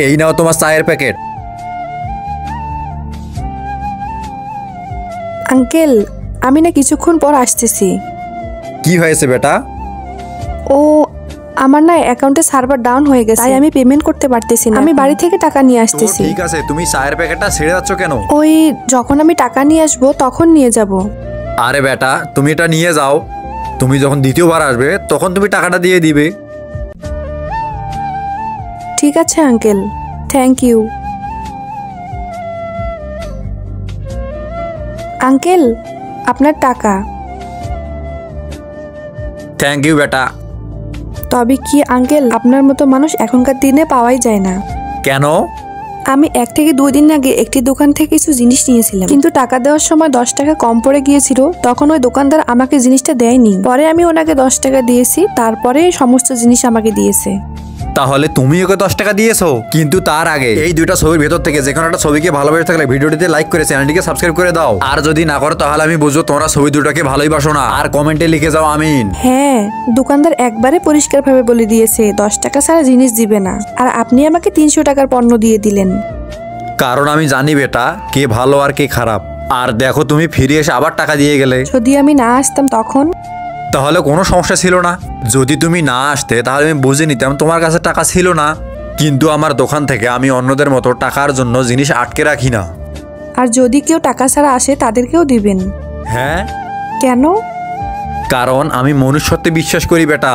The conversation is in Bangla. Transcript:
এই নাও তোমার চায়ের প্যাকেট। আঙ্কেল, আমি না কিছুক্ষণ পর আসতেছি। কি হয়েছে বেটা? ও, আমার না অ্যাকাউন্টে সার্ভার ডাউন হয়ে গেছে, তাই আমি পেমেন্ট করতে পারতেছি না। আমি বাড়ি থেকে টাকা নিয়ে তো আসতেছি। ঠিক আছে, তুমি চায়ের প্যাকেটটা ছেড়ে যাচ্ছ কেন? ওই যখন আমি টাকা নিয়ে আসবো তখন নিয়ে যাব। আরে বেটা, তুমি এটা নিয়ে যাও। তুমি যখন দ্বিতীয়বার আসবে তখন তুমি টাকাটা দিয়ে দিবে। ঠিক আছে আঙ্কেল, থ্যাংক ইউ। আঙ্কেল, আপনার টাকা। থ্যাংক ইউ বেটা। তবে কি আঙ্কেল, আপনার মতো মানুষ এখনকার দিনে পাওয়াই যায় না। কেন? আমি 1 থেকে 2 দিন আগে একটি দোকান থেকে কিছু জিনিস নিয়েছিলাম, কিন্তু টাকা দেওয়ার সময় 10 টাকা কম পড়ে গিয়েছিল। তখন ওই দোকানদার আমাকে জিনিসটা দেয়নি। পরে আমি ওনাকে 10 টাকা দিয়েছি, তারপরে সমস্ত জিনিস আমাকে দিয়েছে। তাহলে তুমি ওকে 10 টাকা দিয়েছো? কিন্তু তার আগে এই দুইটা ছবির ভেতর থেকে যে কোনো একটা ছবিকে ভালোবেসে থাকলে ভিডিওটিতে লাইক করে চ্যানেলটিকে সাবস্ক্রাইব করে দাও। আর যদি না করো তাহলে আমি বুঝবো তোমরা ছবি দুটোকে ভালোই বাসো না। আর কমেন্টে লিখে যাও আমিন। হ্যাঁ, দোকানদার একবারে পরিষ্কারভাবে বলে দিয়েছে 10 টাকা ছাড়া জিনিস দিবে না। আর আপনি আমাকে 300 টাকার পণ্য দিয়ে দিলেন। কারণ আমি জানি বেটা, কে ভালো আর কে খারাপ। আর দেখো তুমি ফিরে এসে আবার টাকা দিয়ে গেলে। যদি আমি না আসতাম তখন? তাহলে কোনো সমস্যা ছিল না। যদি তুমি না আসতে তাহলে আমি বুঝে নিতাম তোমার কাছে টাকা ছিল না। কিন্তু আমার দোকান থেকে আমি অন্যদের মতো টাকার জন্য জিনিস আটকে রাখি না। আর যদি কেউ টাকা ছাড়া আসে তাদেরকেও দিবেন? হ্যাঁ, কেন? কারণ আমি মনুষ্যত্বে বিশ্বাস করি বেটা।